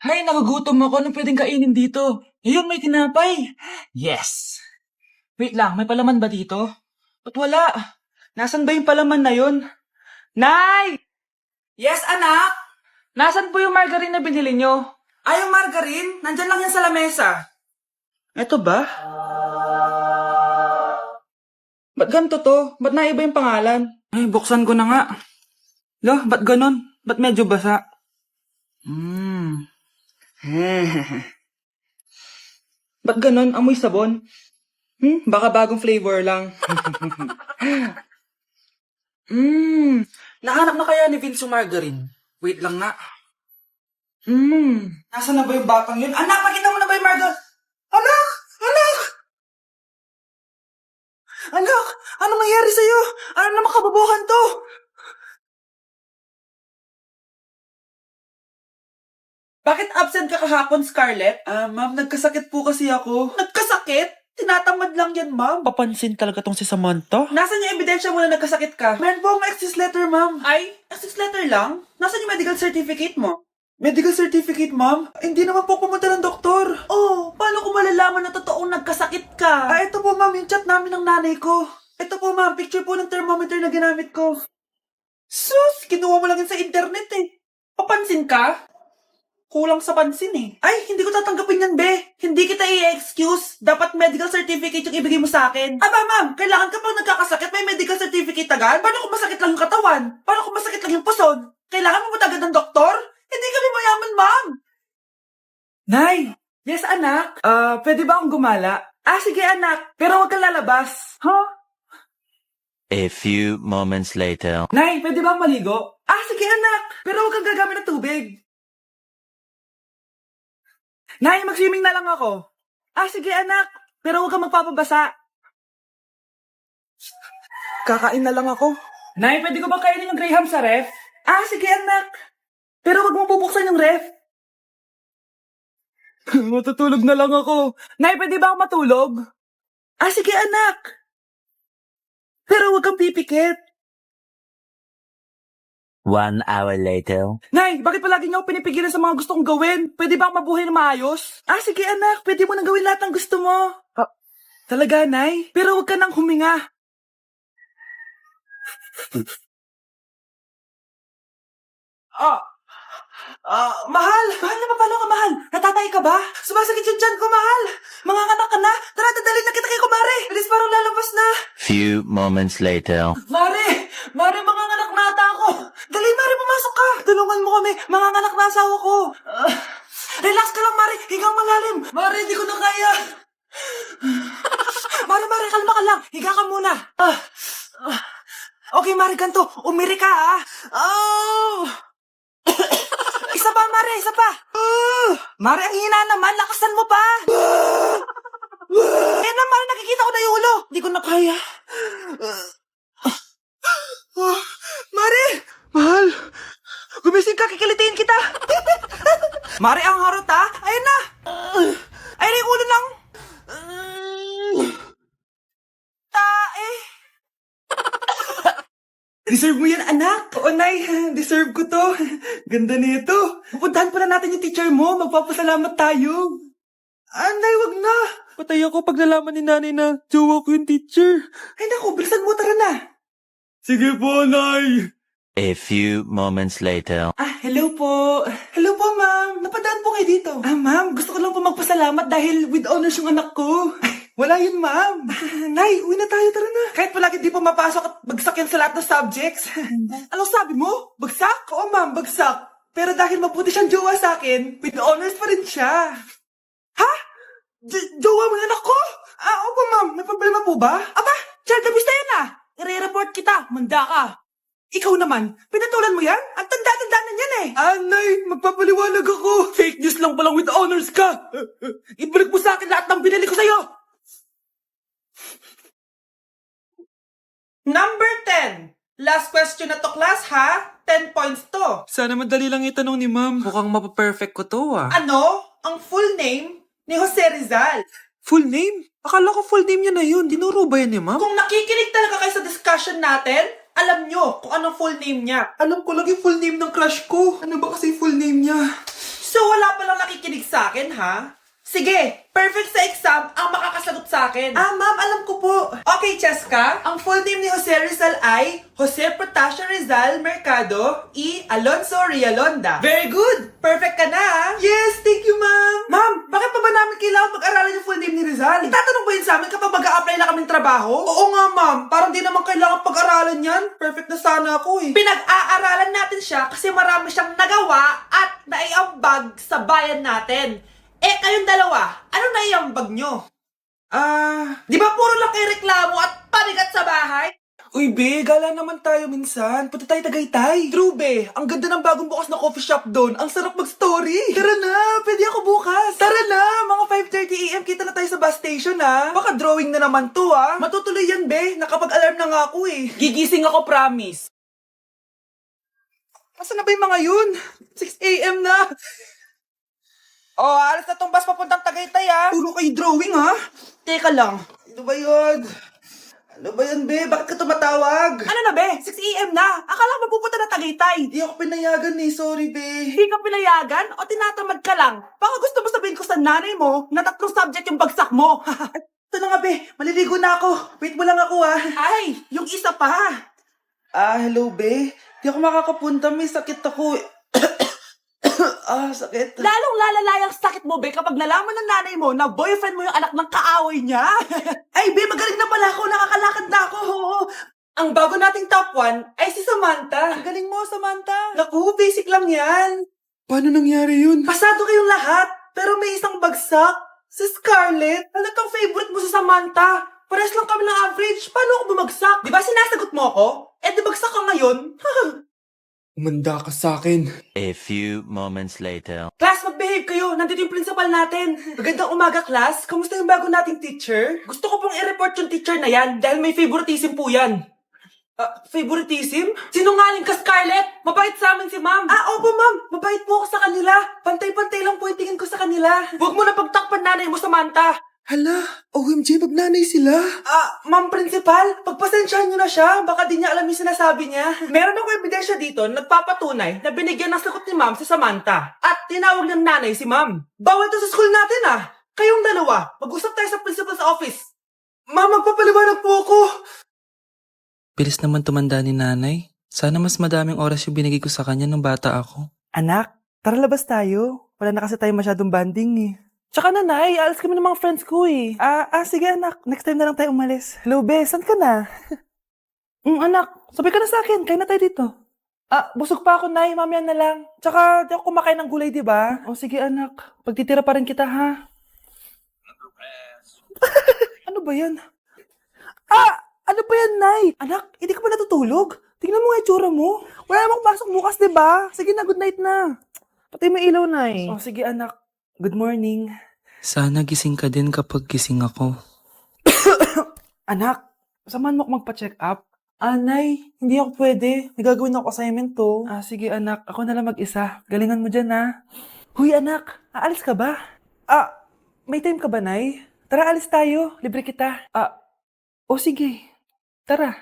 Hay, nagugutom ako. Anong pwedeng kainin dito? Ayun, may tinapay. Yes! Wait lang, may palaman ba dito? Ba't wala? Nasaan ba yung palaman na yun? Nay! Yes, anak? Nasaan po yung margarine na binili nyo? Ay, yung margarine? Nandyan lang yan sa lamesa. Eto ba? Ba't ganito to? Ba't naiba yung pangalan? Ay, buksan ko na nga. Lo, ba't ganon? Ba't medyo basa? Ba't ganon? Amoy sabon? Baka bagong flavor lang. Nahanap na kaya ni Vince yung margarine? Wait lang nga. Nasaan na ba yung batang yun? Anak, makita mo na ba yung margarine? Anak! Anak! Anak! Anong nangyari sa'yo? Ano naman kababuhan to? Bakit absent ka kahapon, Scarlett? Ma'am, nagkasakit po kasi ako. Nagkasakit? Tinatamad lang yan, ma'am. Papansin talaga tong si Samantha. Nasaan yung ebidensya mo na nagkasakit ka? Meron po akong excuse letter, ma'am. Ay, excuse letter lang? Nasaan yung medical certificate mo? Medical certificate, ma'am? Hindi naman po pumunta ng doktor. Oh, paano ko malalaman na totoong nagkasakit ka? Ito po, ma'am, yung chat namin ng nanay ko. Ito po, ma'am, picture po ng thermometer na ginamit ko. Sus, kinuha mo lang yun sa internet eh. Papansin ka? Kulang sa pansin eh. Ay, hindi ko tatanggapin yan, be. Hindi kita i-excuse. Dapat medical certificate yung ibigay mo sa akin. Aba, ma'am, kailangan ka pang nagkakasakit, may medical certificate agad? Paano kung masakit lang yung katawan? Paano kung masakit lang yung puson? Kailangan mo agad ng doktor? Hindi kami mayaman, ma'am. Nay! Yes, anak? Pwede ba akong gumala? Sige, anak. Pero huwag kang lalabas. Huh? A few moments later. Nay, pwede ba akong maligo? Sige, anak. Pero huwag kang gagamit ng tubig. Nay, mag-swimming na lang ako. Sige anak, pero huwag kang magpapabasa. Kakain na lang ako. Nay, pwede ko ba kainin yung Graham sa ref? Sige anak, pero huwag mo bubuksan yung ref. Matutulog na lang ako. Nay, pwede ba ako matulog? Sige anak, pero huwag kang pipikit. 1 hour later. Nay, bakit palagi niyo ako pinipigilan sa mga gusto kong gawin? Pwede ba akong mabuhay na maayos? Sige anak, pwede mo nang gawin lahat ng gusto mo. Talaga, Nay? Pero huwag ka nang huminga. Mahal! Mahal na paano ka, mahal? Natatay ka ba? Sumasakit yung tiyan ko, mahal! Manganganak ka na? Tara, dadalhin na kita kay kumare! Alis parang lalabas na! Few moments later. Mare! Mare, manganganak na ata ako! Dali, Mare, pumasok ka! Tulungan mo kami! Manganganak na asawa ko! Relax ka lang, Mare! Higang malalim! Mare, hindi ko na kaya! Mare, kalma ka lang! Higa ka muna! Okay, Mare, ganito. Umiri ka, Isa pa, Mare, isa pa! Mare, ang hina naman! Lakasan mo pa! Ayan na, Mare, nakikita ko na yung ulo! Hindi ko na kaya. Mare! Mahal! Gumising ka, kikilitiin kita! Mare, ang harot ha! Ayun na! Ayun na yung ulo lang! Tae! Deserve mo yan, anak! Oo, Nay. Deserve ko to. Ganda nito. Pupuntahan pala natin yung teacher mo. Magpapasalamat tayo. Nay, wag na. Patay ako pag nalaman ni nanay na jowa ko yung teacher. Ay, naku, bilisan mo, tara na. Sige po, Nay. A few moments later. Hello po. Hello po, ma'am. Napadaan po kayo dito. Ma'am, gusto ko lang po magpasalamat dahil with honors yung anak ko. Wala yun, ma'am. Nay, uwi na tayo, tara na. Kahit palagi di po mapasok at bagsak yan sa lahat ng subjects. Anong sabi mo? Bagsak? Oo, ma'am, bagsak. Pero dahil mabuti siyang jowa sa akin, with honors pa rin siya. Ha? Jowa mo yung anak ko? Opo, ma'am. May problema po ba? Aba, child abuse na yan I-report kita. Manda ka. Ikaw naman, pinatulan mo yan? Ang tanda-tanda na yan Nay, magpapaliwanag ako. Fake news lang palang with honors ka. Ibalik mo sa akin lahat ng binili ko sa'yo. Number 10. Last question na to, class, ha? 10 points to. Sana madali lang itanong ni ma'am. Mukhang mapaperfect ko to, Ano? Ang full name ni Jose Rizal. Full name? Akala ko full name niya na yun. Dinuro ba yan ni ma'am? Kung nakikinig talaga kayo sa discussion natin, alam nyo kung anong full name niya. Alam ko lang yung full name ng crush ko. Ano ba kasi full name niya? So wala palang nakikinig sa akin, ha? Sige, perfect sa exam ang makakasagot sa akin. Ma'am, alam ko po. Okay, Cheska. Ang full name ni Jose Rizal ay Jose Protasio Rizal Mercado E. Alonso Rialonda. Very good! Perfect ka na, ha? Yes, thank you, ma'am. Ma'am, bakit pa ba namin kailangan pag-aralan yung full name ni Rizal? Itatanong ba yun sa amin kapag mag-a-apply na kaming trabaho? Oo nga, ma'am. Parang di naman kailangan pag-aralan yan. Perfect na sana ako, eh. Pinag-aaralan natin siya kasi marami siyang nagawa at naiambag sa bayan natin. Kayong dalawa, ano naiambag nyo? Di ba puro lang kayo reklamo at panigat sa bahay? Uy, be, gala naman tayo minsan. Punta tayo Tagaytay. True, be. Ang ganda ng bagong bukas na coffee shop doon. Ang sarap mag-story. Tara na, pwede ako bukas. Tara na, mga 5:30 AM kita na tayo sa bus station, ha? Baka drawing na naman to, ha? Matutuloy yan, be. Nakapag-alarm na nga ako, eh. Gigising ako, promise. Asan na ba yung mga yun? 6 AM na. Alas na tong bus papuntang Tagaytay, ha? Puro kayo drawing, ha? Teka lang. Ano ba yun? Ano ba yun, be? Bakit ka tumatawag? Ano na, be? 6 AM na. Akala mo pupunta na Tagaytay. Di ako pinayagan, eh. Sorry, be. Hindi ka pinayagan o tinatamad ka lang? Baka gusto mo sabihin ko sa nanay mo na 3 subject yung bagsak mo. Ito na nga, be. Maliligo na ako. Wait mo lang ako, ha? Ay, yung isa pa. Hello, be. Di ako makakapunta. May sakit ako, sakit. Lalong lalala yung sakit mo, be, kapag nalaman ng nanay mo na boyfriend mo yung anak ng kaaway niya. Ay, be, magaling na pala ako. Nakakalakad na ako. Ang bago nating top 1 ay si Samantha. Ang galing mo, Samantha. Naku, basic lang yan. Paano nangyari yun? Pasado kayong lahat, pero may isang bagsak. Si Scarlett. Halatang favorite mo sa Samantha. Pares lang kami ng average. Paano ako bumagsak? Di ba sinasagot mo ako? Di bagsak ka ngayon? Umanda ka sa akin. A few moments later. Class, mag-behave kayo. Nandito yung principal natin. Magandang umaga, class. Kamusta yung bago nating teacher? Gusto ko pong i-report yung teacher na yan dahil may favoritism po yan. Favoritism? Sinungaling ka, Scarlett! Mabait sa amin si ma'am. Opo, ma'am. Mabait po ako sa kanila. Pantay-pantay lang po yung tingin ko sa kanila. Huwag mo na pagtakpan nanay mo, Samantha. Hala, OMG, magnanay sila. Ma'am Principal, pagpasensyahan niyo na siya. Baka di niya alam yung sinasabi niya. Meron ako ebidensya dito na nagpapatunay na binigyan ng sagot ni ma'am si Samantha. At tinawag ng nanay si ma'am. Bawal to sa school natin, Kayong dalawa, mag-usap tayo sa principal's office. Ma'am, magpapaliwanag po ako. Bilis naman tumanda ni nanay. Sana mas madaming oras yung binigay ko sa kanya nung bata ako. Anak, tara labas tayo. Wala na kasi tayo masyadong banding, Tsaka nanay, alas kami ng mga friends ko, sige anak, next time na lang tayo umalis. Hello, be, saan ka na? Anak, sabi ka na sa akin, kain na tayo dito. Busog pa ako, nay, mamaya na lang. Tsaka, di ako kumakain ng gulay, di ba? O sige anak, pagtitira pa rin kita, ha? Ano ba yan? Ano ba yan, nay? Anak, hindi ka ba natutulog? Tingnan mo nga itsura mo. Wala namang pasok bukas, di ba? Sige na, good night na. Patay mo ilaw, nay. O sige anak, good morning. Sana gising ka din kapag gising ako. Anak, samahan mo ako magpa-check up. Nay, hindi ako pwede. May gagawin ako assignment to. Sige anak, ako na lang mag-isa. Galingan mo dyan, ha. Huy anak, aalis ka ba? May time ka ba, nay? Tara, alis tayo. Libre kita. Sige. Tara.